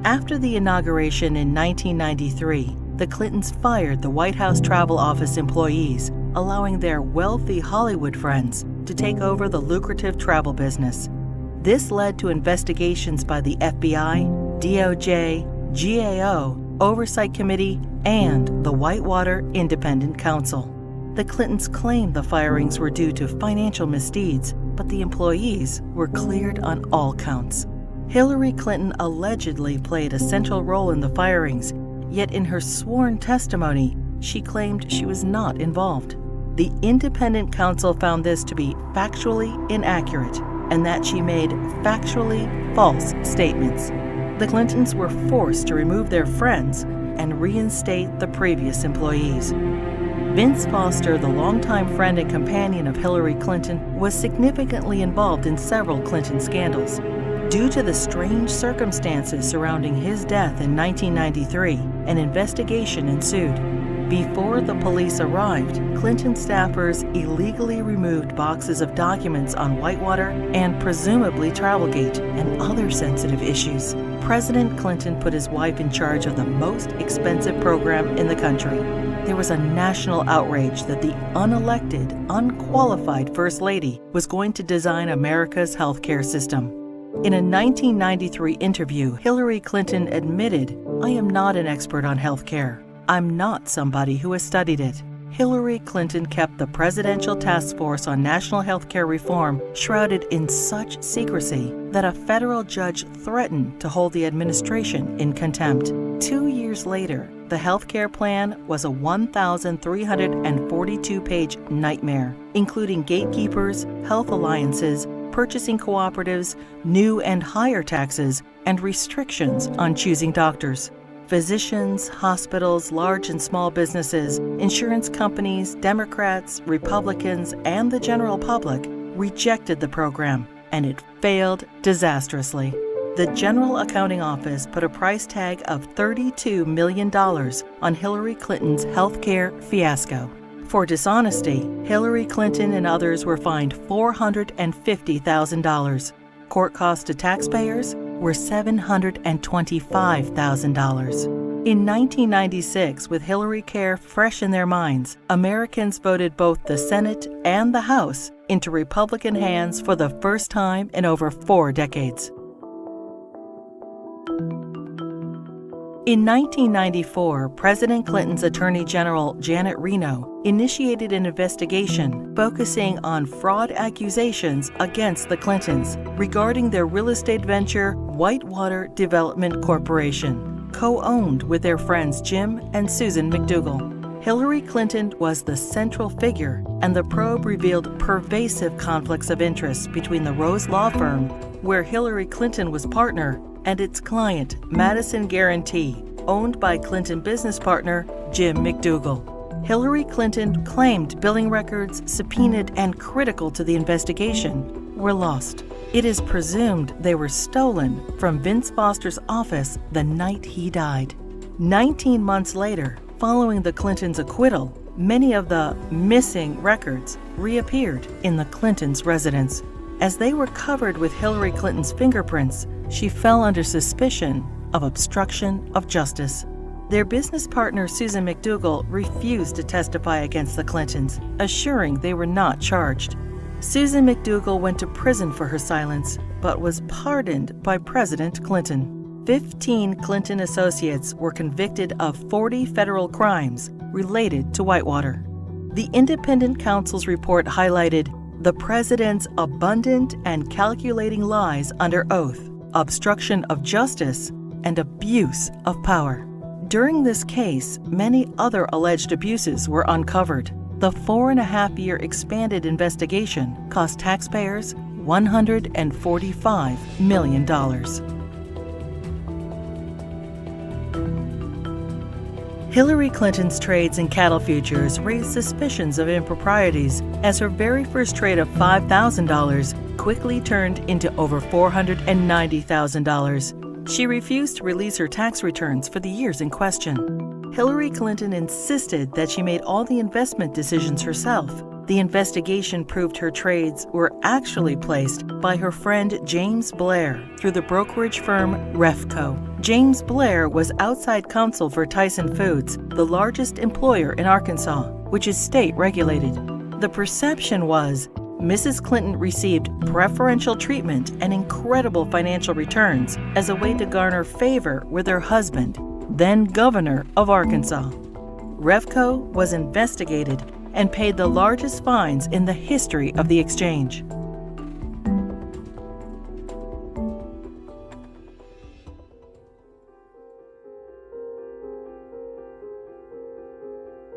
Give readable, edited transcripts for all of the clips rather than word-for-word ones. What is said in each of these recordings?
After the inauguration in 1993, the Clintons fired the White House Travel Office employees, allowing their wealthy Hollywood friends to take over the lucrative travel business. This led to investigations by the FBI, DOJ, GAO, Oversight Committee, and the Whitewater Independent Council. The Clintons claimed the firings were due to financial misdeeds, but the employees were cleared on all counts. Hillary Clinton allegedly played a central role in the firings, yet in her sworn testimony, she claimed she was not involved. The independent counsel found this to be factually inaccurate and that she made factually false statements. The Clintons were forced to remove their friends and reinstate the previous employees. Vince Foster, the longtime friend and companion of Hillary Clinton, was significantly involved in several Clinton scandals. Due to the strange circumstances surrounding his death in 1993, an investigation ensued. Before the police arrived, Clinton staffers illegally removed boxes of documents on Whitewater and presumably Travelgate and other sensitive issues. President Clinton put his wife in charge of the most expensive program in the country. There was a national outrage that the unelected, unqualified First Lady was going to design America's healthcare system. In a 1993 interview, Hillary Clinton admitted, "I am not an expert on healthcare. I'm not somebody who has studied it." Hillary Clinton kept the Presidential Task Force on National Healthcare Reform shrouded in such secrecy that a federal judge threatened to hold the administration in contempt. 2 years later, the healthcare plan was a 1,342-page nightmare, including gatekeepers, health alliances, purchasing cooperatives, new and higher taxes, and restrictions on choosing doctors. Physicians, hospitals, large and small businesses, insurance companies, Democrats, Republicans, and the general public rejected the program, and it failed disastrously. The General Accounting Office put a price tag of $32 million on Hillary Clinton's healthcare fiasco. For dishonesty, Hillary Clinton and others were fined $450,000. Court costs to taxpayers were $725,000. In 1996, with Hillary Care fresh in their minds, Americans voted both the Senate and the House into Republican hands for the first time in over 4 decades. In 1994, President Clinton's Attorney General Janet Reno initiated an investigation focusing on fraud accusations against the Clintons regarding their real estate venture, Whitewater Development Corporation, co-owned with their friends Jim and Susan McDougal. Hillary Clinton was the central figure, and the probe revealed pervasive conflicts of interest between the Rose Law Firm, where Hillary Clinton was partner, and its client, Madison Guarantee, owned by Clinton business partner Jim McDougal. Hillary Clinton claimed billing records subpoenaed and critical to the investigation were lost. It is presumed they were stolen from Vince Foster's office the night he died. 19 months later, following the Clintons' acquittal, many of the missing records reappeared in the Clintons' residence. As they were covered with Hillary Clinton's fingerprints, she fell under suspicion of obstruction of justice. Their business partner, Susan McDougal, refused to testify against the Clintons, assuring they were not charged. Susan McDougal went to prison for her silence, but was pardoned by President Clinton. 15 Clinton associates were convicted of 40 federal crimes related to Whitewater. The independent counsel's report highlighted the president's abundant and calculating lies under oath, obstruction of justice, and abuse of power. During this case, many other alleged abuses were uncovered. The 4.5-year expanded investigation cost taxpayers $145 million. Hillary Clinton's trades in cattle futures raised suspicions of improprieties as her very first trade of $5,000 quickly turned into over $490,000. She refused to release her tax returns for the years in question. Hillary Clinton insisted that she made all the investment decisions herself, The investigation proved her trades were actually placed by her friend James Blair through the brokerage firm Refco. James Blair was outside counsel for Tyson Foods, the largest employer in Arkansas, which is state-regulated. The perception was Mrs. Clinton received preferential treatment and incredible financial returns as a way to garner favor with her husband, then governor of Arkansas. Refco was investigated and paid the largest fines in the history of the exchange.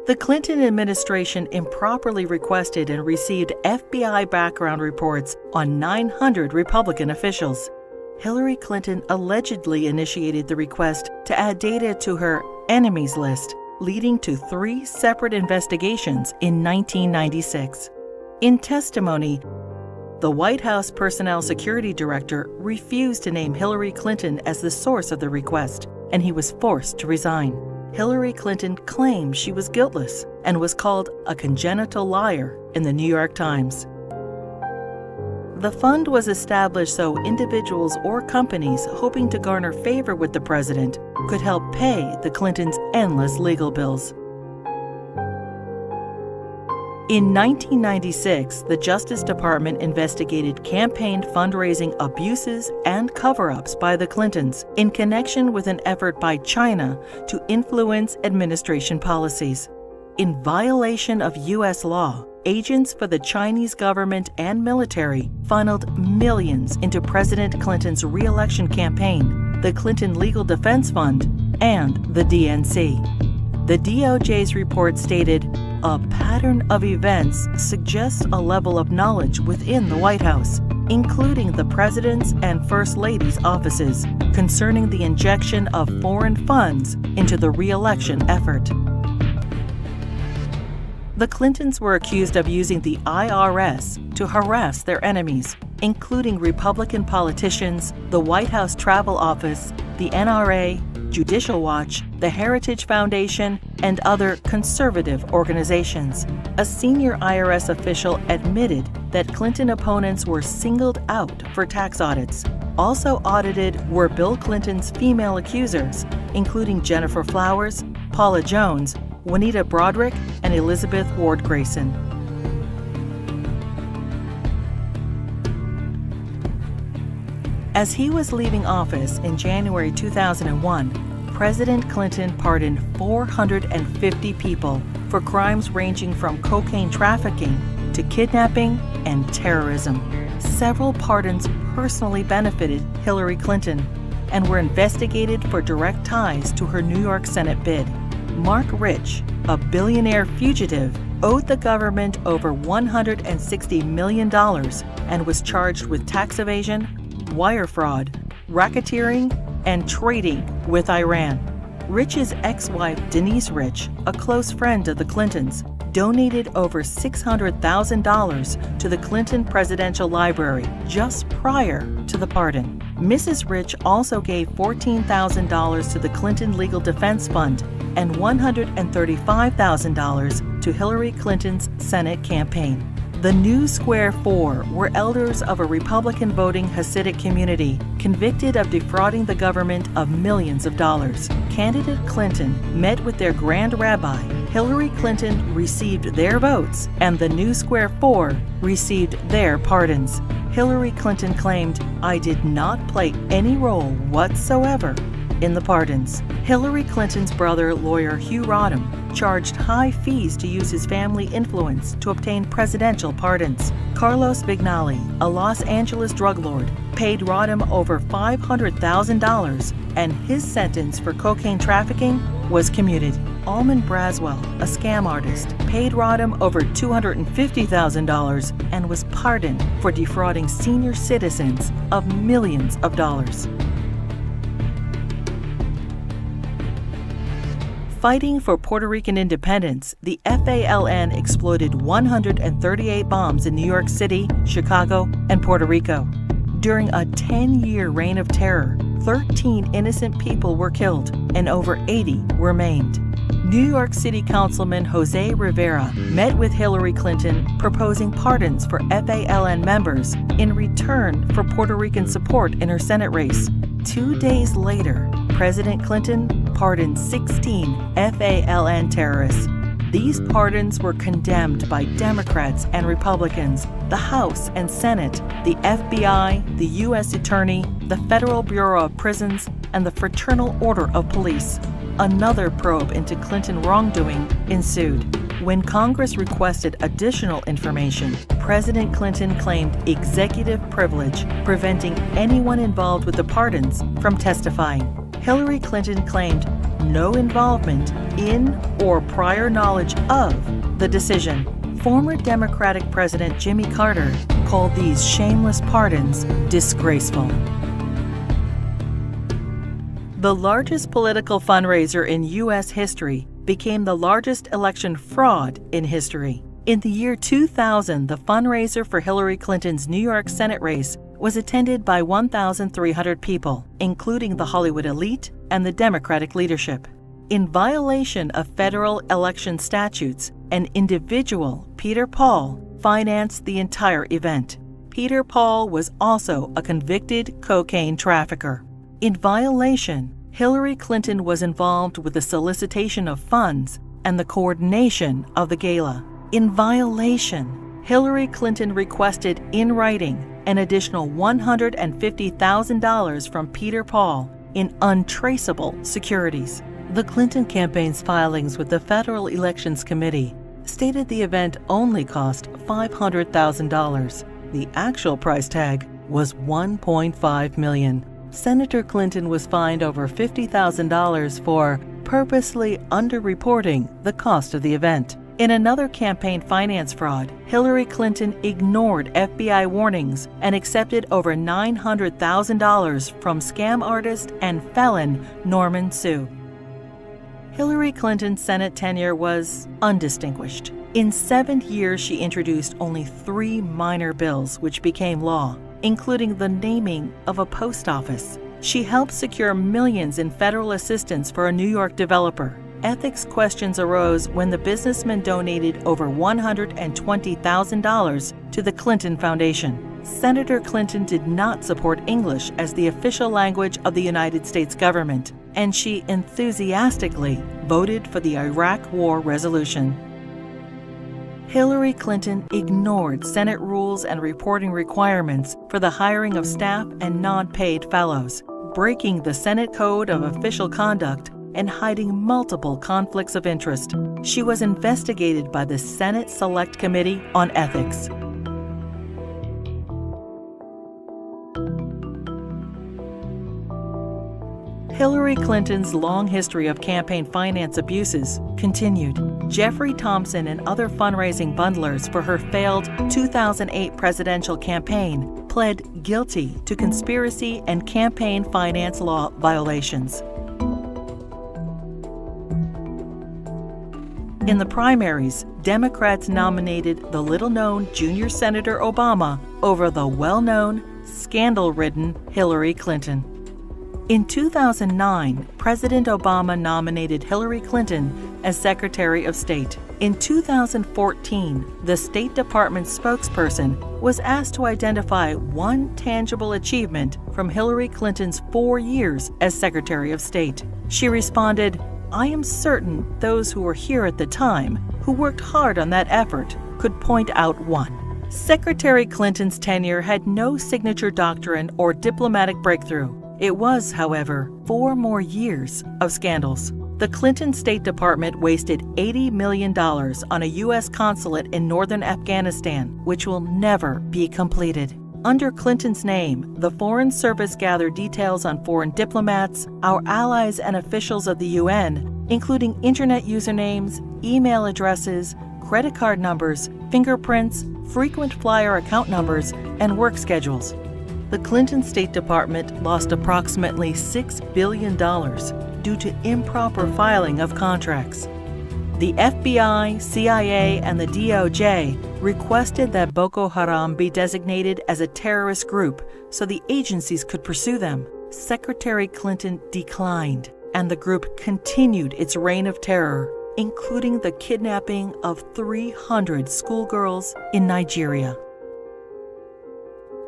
The Clinton administration improperly requested and received FBI background reports on 900 Republican officials. Hillary Clinton allegedly initiated the request to add data to her enemies list, leading to 3 separate investigations in 1996. In testimony, the White House Personnel Security Director refused to name Hillary Clinton as the source of the request, and he was forced to resign. Hillary Clinton claimed she was guiltless and was called a congenital liar in the New York Times. The fund was established so individuals or companies hoping to garner favor with the president could help pay the Clintons' endless legal bills. In 1996, the Justice Department investigated campaign fundraising abuses and cover-ups by the Clintons in connection with an effort by China to influence administration policies. In violation of U.S. law, agents for the Chinese government and military funneled millions into President Clinton's re-election campaign, the Clinton Legal Defense Fund, and the DNC. The DOJ's report stated, "A pattern of events suggests a level of knowledge within the White House, including the President's and First Lady's offices, concerning the injection of foreign funds into the re-election effort." The Clintons were accused of using the IRS to harass their enemies, including Republican politicians, the White House Travel Office, the NRA, Judicial Watch, the Heritage Foundation, and other conservative organizations. A senior IRS official admitted that Clinton opponents were singled out for tax audits. Also audited were Bill Clinton's female accusers, including Jennifer Flowers, Paula Jones, Juanita Broderick, and Elizabeth Ward Grayson. As he was leaving office in January 2001, President Clinton pardoned 450 people for crimes ranging from cocaine trafficking to kidnapping and terrorism. Several pardons personally benefited Hillary Clinton and were investigated for direct ties to her New York Senate bid. Mark Rich, a billionaire fugitive, owed the government over $160 million and was charged with tax evasion, wire fraud, racketeering, and trading with Iran. Rich's ex-wife, Denise Rich, a close friend of the Clintons, donated over $600,000 to the Clinton Presidential Library just prior to the pardon. Mrs. Rich also gave $14,000 to the Clinton Legal Defense Fund and $135,000 to Hillary Clinton's Senate campaign. The new Square Four were elders of a Republican voting Hasidic community convicted of defrauding the government of millions of dollars. Candidate Clinton met with their Grand Rabbi. Hillary Clinton received their votes, and the new Square Four received their pardons. Hillary Clinton claimed, "I did not play any role whatsoever in the pardons." Hillary Clinton's brother, lawyer Hugh Rodham, charged high fees to use his family influence to obtain presidential pardons. Carlos Vignali, a Los Angeles drug lord, paid Rodham over $500,000, and his sentence for cocaine trafficking was commuted. Almond Braswell, a scam artist, paid Rodham over $250,000 and was pardoned for defrauding senior citizens of millions of dollars. Fighting for Puerto Rican independence, the FALN exploded 138 bombs in New York City, Chicago, and Puerto Rico. During a 10-year reign of terror, 13 innocent people were killed and over 80 were maimed. New York City Councilman Jose Rivera met with Hillary Clinton proposing pardons for FALN members in return for Puerto Rican support in her Senate race. 2 days later, President Clinton pardoned 16 FALN terrorists. These pardons were condemned by Democrats and Republicans, the House and Senate, the FBI, the U.S. Attorney, the Federal Bureau of Prisons, and the Fraternal Order of Police. Another probe into Clinton wrongdoing ensued. When Congress requested additional information, President Clinton claimed executive privilege, preventing anyone involved with the pardons from testifying. Hillary Clinton claimed no involvement in or prior knowledge of the decision. Former Democratic President Jimmy Carter called these shameless pardons disgraceful. The largest political fundraiser in U.S. history became the largest election fraud in history. In the year 2000, the fundraiser for Hillary Clinton's New York Senate race was attended by 1,300 people, including the Hollywood elite and the Democratic leadership. In violation of federal election statutes, an individual, Peter Paul, financed the entire event. Peter Paul was also a convicted cocaine trafficker. In violation, Hillary Clinton was involved with the solicitation of funds and the coordination of the gala. In violation, Hillary Clinton requested in writing an additional $150,000 from Peter Paul in untraceable securities. The Clinton campaign's filings with the Federal Elections Committee stated the event only cost $500,000. The actual price tag was $1.5 million. Senator Clinton was fined over $50,000 for purposely underreporting the cost of the event. In another campaign finance fraud, Hillary Clinton ignored FBI warnings and accepted over $900,000 from scam artist and felon Norman Sue. Hillary Clinton's Senate tenure was undistinguished. In 7 years, she introduced only 3 minor bills which became law, including the naming of a post office. She helped secure millions in federal assistance for a New York developer. Ethics questions arose when the businessman donated over $120,000 to the Clinton Foundation. Senator Clinton did not support English as the official language of the United States government, and she enthusiastically voted for the Iraq War resolution. Hillary Clinton ignored Senate rules and reporting requirements for the hiring of staff and non-paid fellows, breaking the Senate Code of Official Conduct and hiding multiple conflicts of interest. She was investigated by the Senate Select Committee on Ethics. Hillary Clinton's long history of campaign finance abuses continued. Jeffrey Thompson and other fundraising bundlers for her failed 2008 presidential campaign pled guilty to conspiracy and campaign finance law violations. In the primaries, Democrats nominated the little-known junior Senator Obama over the well-known, scandal-ridden Hillary Clinton. In 2009, President Obama nominated Hillary Clinton as Secretary of State. In 2014, the State Department spokesperson was asked to identify one tangible achievement from Hillary Clinton's 4 years as Secretary of State. She responded, "I am certain those who were here at the time, who worked hard on that effort, could point out one." Secretary Clinton's tenure had no signature doctrine or diplomatic breakthrough. It was, however, 4 more years of scandals. The Clinton State Department wasted $80 million on a U.S. consulate in northern Afghanistan, which will never be completed. Under Clinton's name, the Foreign Service gathered details on foreign diplomats, our allies and officials of the UN, including internet usernames, email addresses, credit card numbers, fingerprints, frequent flyer account numbers, and work schedules. The Clinton State Department lost approximately $6 billion due to improper filing of contracts. The FBI, CIA, and the DOJ requested that Boko Haram be designated as a terrorist group so the agencies could pursue them. Secretary Clinton declined, and the group continued its reign of terror, including the kidnapping of 300 schoolgirls in Nigeria.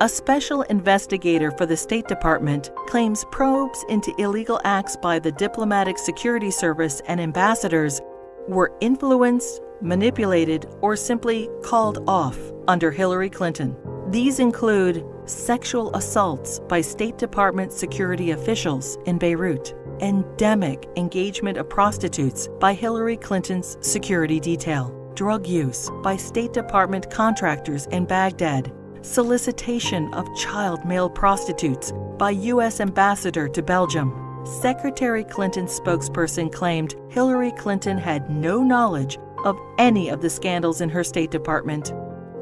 A special investigator for the State Department claims probes into illegal acts by the Diplomatic Security Service and ambassadors were influenced, manipulated, or simply called off under Hillary Clinton. These include sexual assaults by State Department security officials in Beirut, endemic engagement of prostitutes by Hillary Clinton's security detail, drug use by State Department contractors in Baghdad, solicitation of child male prostitutes by U.S. ambassador to Belgium. Secretary Clinton's spokesperson claimed Hillary Clinton had no knowledge of any of the scandals in her State Department.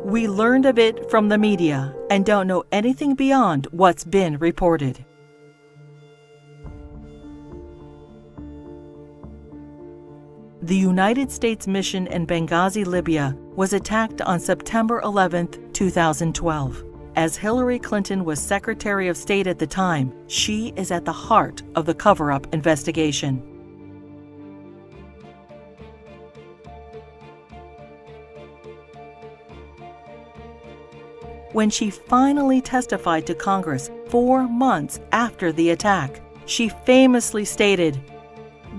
"We learned of it from the media and don't know anything beyond what's been reported." The United States mission in Benghazi, Libya, was attacked on September 11, 2012. As Hillary Clinton was Secretary of State at the time, she is at the heart of the cover-up investigation. When she finally testified to Congress 4 months after the attack, she famously stated,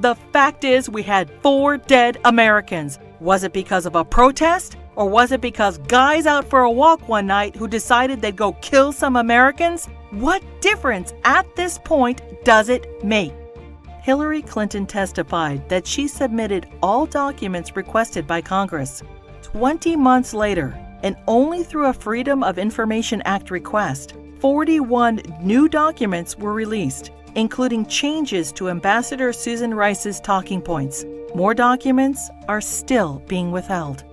"The fact is we had 4 dead Americans. Was it because of a protest? Or was it because guys out for a walk one night who decided they'd go kill some Americans? What difference at this point does it make?" Hillary Clinton testified that she submitted all documents requested by Congress. 20 months later, and only through a Freedom of Information Act request, 41 new documents were released, including changes to Ambassador Susan Rice's talking points. More documents are still being withheld.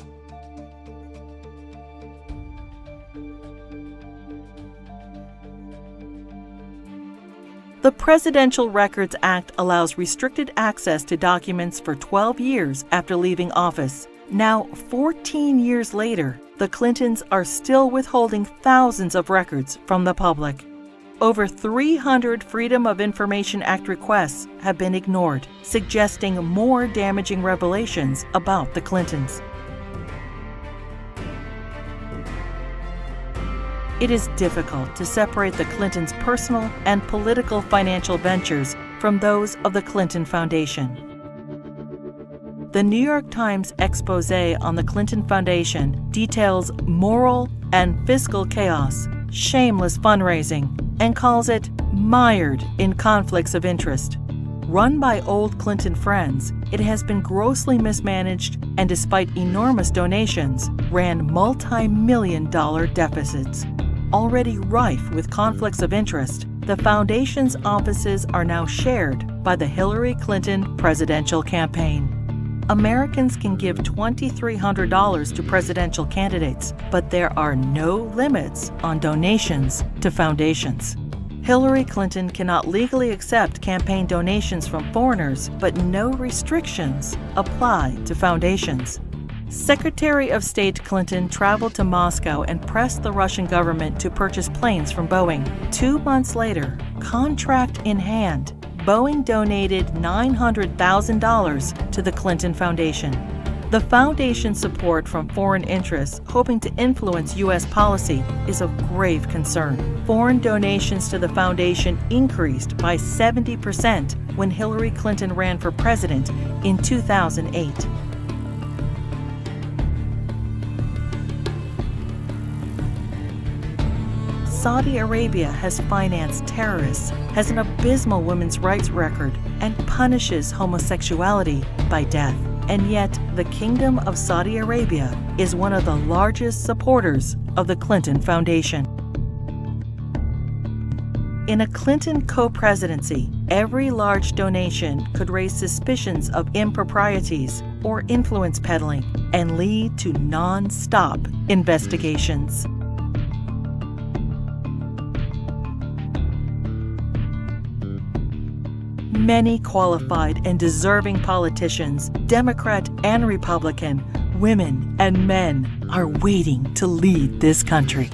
The Presidential Records Act allows restricted access to documents for 12 years after leaving office. Now, 14 years later, the Clintons are still withholding thousands of records from the public. Over 300 Freedom of Information Act requests have been ignored, suggesting more damaging revelations about the Clintons. It is difficult to separate the Clintons' personal and political financial ventures from those of the Clinton Foundation. The New York Times expose on the Clinton Foundation details moral and fiscal chaos, shameless fundraising, and calls it mired in conflicts of interest. Run by old Clinton friends, it has been grossly mismanaged and, despite enormous donations, ran multi-million-dollar deficits. Already rife with conflicts of interest, the foundation's offices are now shared by the Hillary Clinton presidential campaign. Americans can give $2,300 to presidential candidates, but there are no limits on donations to foundations. Hillary Clinton cannot legally accept campaign donations from foreigners, but no restrictions apply to foundations. Secretary of State Clinton traveled to Moscow and pressed the Russian government to purchase planes from Boeing. 2 months later, contract in hand, Boeing donated $900,000 to the Clinton Foundation. The foundation's support from foreign interests hoping to influence U.S. policy is of grave concern. Foreign donations to the foundation increased by 70% when Hillary Clinton ran for president in 2008. Saudi Arabia has financed terrorists, has an abysmal women's rights record, and punishes homosexuality by death. And yet, the Kingdom of Saudi Arabia is one of the largest supporters of the Clinton Foundation. In a Clinton co-presidency, every large donation could raise suspicions of improprieties or influence peddling and lead to non-stop investigations. Many qualified and deserving politicians, Democrat and Republican, women and men, are waiting to lead this country.